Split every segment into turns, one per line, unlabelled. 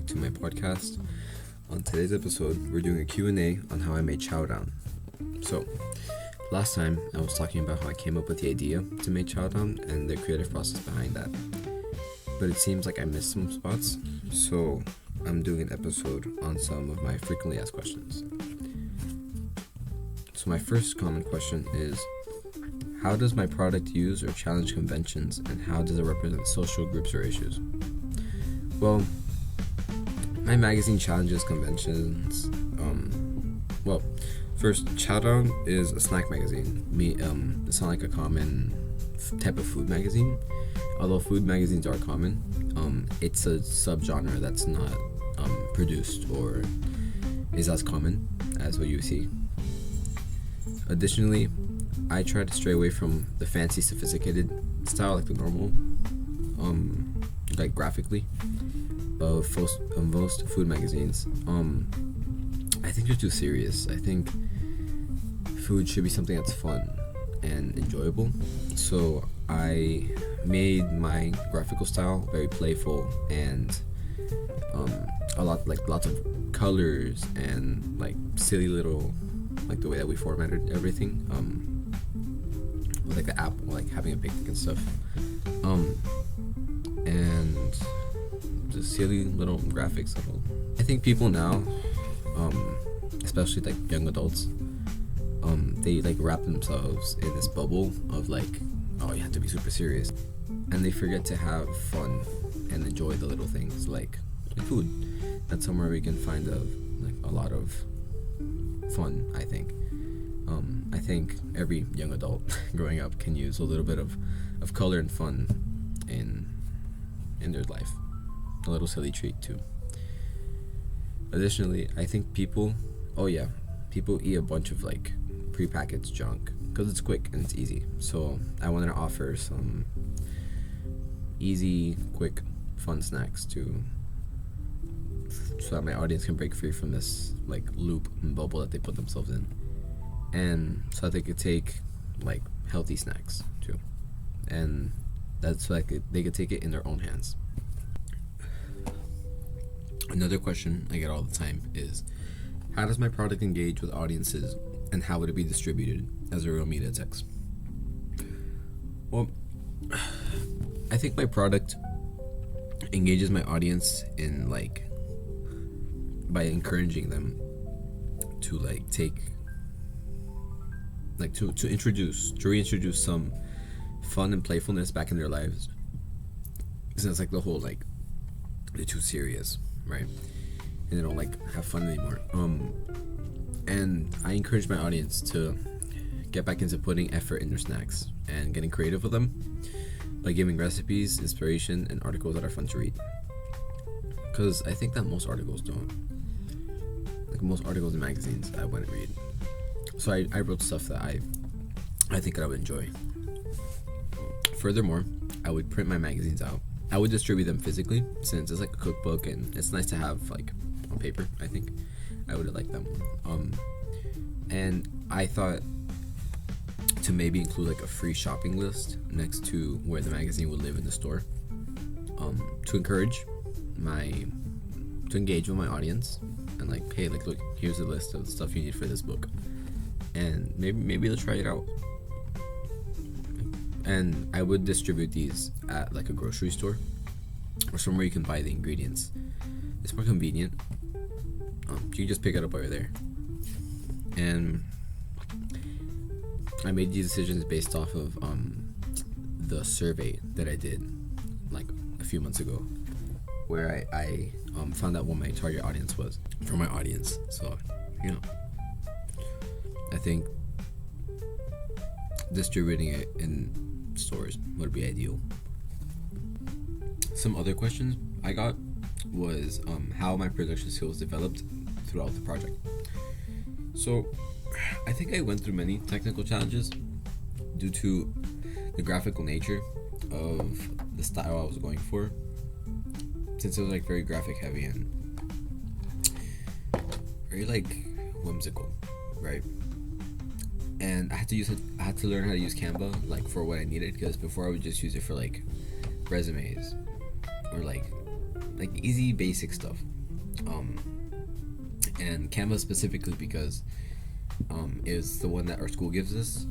to my podcast. On today's episode, we're doing a Q&A on how I made Chowdown. So, last time I was talking about how I came up with the idea to make Chowdown and the creative process behind that. But it seems like I missed some spots, so I'm doing an episode on some of my frequently asked questions. So my first common question is, how does my product use or challenge conventions, and how does it represent social groups or issues? Well, my magazine challenges conventions. First, Chowdown is a snack magazine. It's not like a common type of food magazine. Although food magazines are common, it's a subgenre that's not produced or is as common as what you see. Additionally, I try to stray away from the fancy, sophisticated style, like the normal, like graphically, of most food magazines. I think they're too serious. I think food should be something that's fun and enjoyable. So I made my graphical style very playful and lots of colors and like silly little, like the way that we formatted everything, like the app, like having a picnic and stuff, and just silly little graphics. I think people now, especially like young adults, they like wrap themselves in this bubble of like, oh, you have to be super serious, and they forget to have fun and enjoy the little things like food. That's somewhere we can find a lot of fun, I think. I think every young adult growing up can use a little bit of color and fun in their life. A little silly treat too. Additionally, I think people eat a bunch of like prepackaged junk because it's quick and it's easy. So I wanted to offer some easy, quick, fun snacks so that my audience can break free from this like loop and bubble that they put themselves in, and so that they could take like healthy snacks too, and that's like they could take it in their own hands. Another question I get all the time is, how does my product engage with audiences, and how would it be distributed as a real media text? Well, I think my product engages my audience in like by encouraging them to like take like to reintroduce some fun and playfulness back in their lives, since like the whole like they're too serious, right, and they don't like have fun anymore. And I encourage my audience to get back into putting effort in their snacks and getting creative with them by giving recipes, inspiration, and articles that are fun to read, because I think that most articles don't. Like most articles in magazines I wouldn't read. So I wrote stuff that I think that I would enjoy. Furthermore, I would print my magazines out. I would distribute them physically, since it's like a cookbook and it's nice to have like on paper. I think I would like them. And I thought to maybe include like a free shopping list next to where the magazine would live in the store, to engage with my audience, and like, hey, like, look, here's a list of the stuff you need for this book, and maybe they'll try it out. And I would distribute these at like a grocery store or somewhere you can buy the ingredients. It's more convenient. You can just pick it up over there. And I made these decisions based off of the survey that I did like a few months ago, where I found out what my target audience was for my audience. So, I think distributing it in stores would be ideal. Some other questions I got was how my production skills developed throughout the project. So I think I went through many technical challenges due to the graphical nature of the style I was going for, since it was like very graphic heavy and very like whimsical, right? And I had to learn how to use Canva like for what I needed, because before I would just use it for like resumes or like easy basic stuff. Um, and Canva specifically because is the one that our school gives us.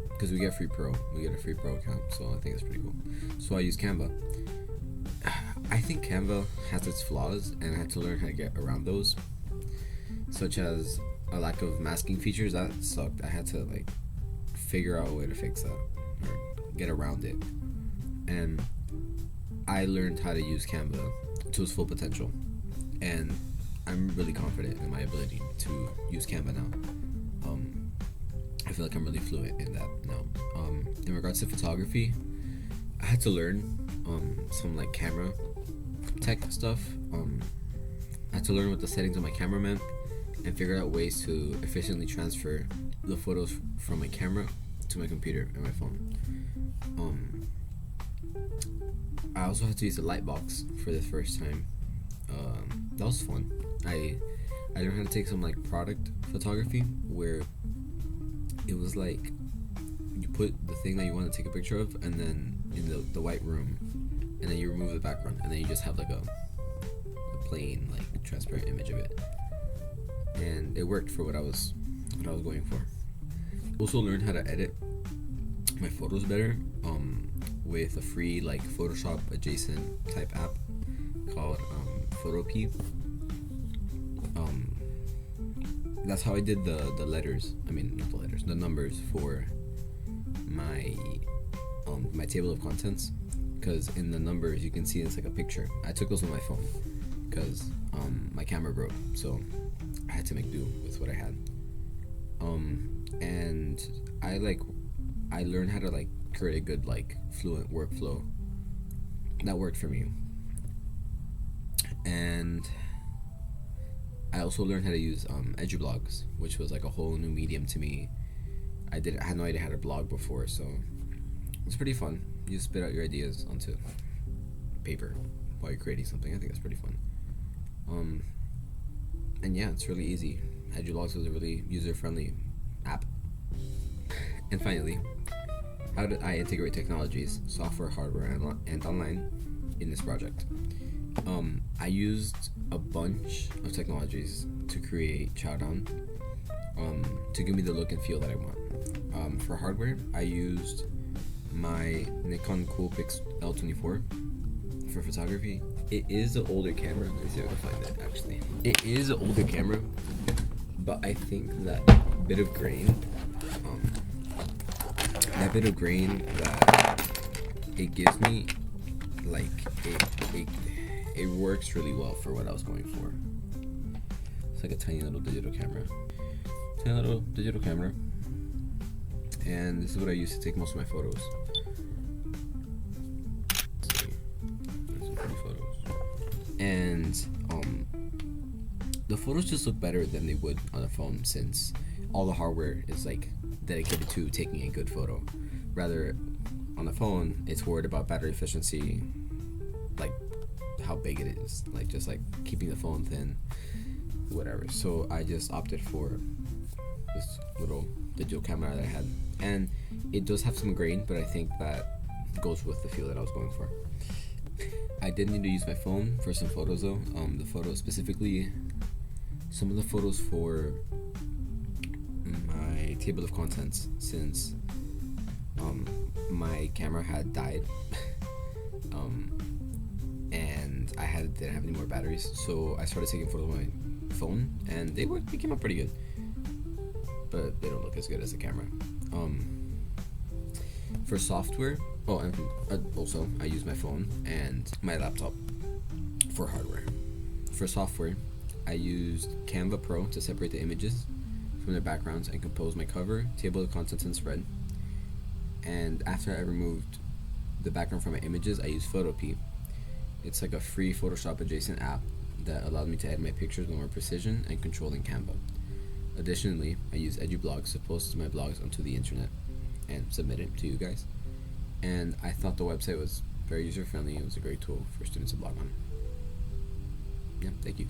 Because we get a free pro account, so I think it's pretty cool. So I use Canva. I think Canva has its flaws, and I had to learn how to get around those, such as a lack of masking features. That sucked. I had to like figure out a way to fix that or get around it, and I learned how to use Canva to its full potential, and I'm really confident in my ability to use Canva now. I feel like I'm really fluent in that now. In regards to photography, I had to learn some like camera tech stuff. I had to learn what the settings on my camera meant and figure out ways to efficiently transfer the photos from my camera to my computer and my phone. I also had to use a light box for the first time. That was fun. I learned how to take some like product photography where it was like you put the thing that you want to take a picture of and then in the white room, and then you remove the background, and then you just have like a plain like transparent image of it, and it worked for what I was going for. Also learned how to edit my photos better with a free like Photoshop adjacent type app called Photopea. That's how I did the letters. I mean, not the letters, the numbers for my my table of contents. Because in the numbers you can see it's like a picture. I took those with my phone because my camera broke, so I had to make do with what I had. And I learned how to like create a good like fluent workflow that worked for me. And I also learned how to use edublogs, which was like a whole new medium to me. I had no idea how to blog before, so it's pretty fun. You just spit out your ideas onto paper while you're creating something. I think that's pretty fun. And yeah, it's really easy. Edublogs was a really user-friendly app. And finally, how did I integrate technologies, software, hardware, and online in this project? I used a bunch of technologies to create Chowdown to give me the look and feel that I want. For hardware, I used my Nikon Coolpix L24 for photography. It is an older camera. Let me see if I can find it actually. It is an older camera, but I think that bit of grain, that it gives me, like it works really well for what I was going for. It's like a tiny little digital camera. And this is what I use to take most of my photos. Let's see. There's some pretty photos. And the photos just look better than they would on a phone, since all the hardware is like dedicated to taking a good photo. Rather, on the phone, it's worried about battery efficiency, like how big it is, like just like keeping the phone thin, whatever. So I just opted for this little digital camera that I had, and it does have some grain, but I think that goes with the feel that I was going for. I did need to use my phone for some photos though. The photos specifically, some of the photos for my table of contents, since my camera had died and I didn't have any more batteries, so I started taking photos with my phone, and they came out pretty good, but they don't look as good as the camera. For software, and also I use my phone and my laptop for hardware. For software, I used Canva Pro to separate the images from their backgrounds and compose my cover, table of contents, and spread. And after I removed the background from my images, I used Photopea. It's like a free Photoshop adjacent app that allowed me to edit my pictures with more precision and control in Canva. Additionally, I use edublogs to post my blogs onto the internet and submit it to you guys. And I thought the website was very user friendly. It was a great tool for students to blog on. Yeah, thank you.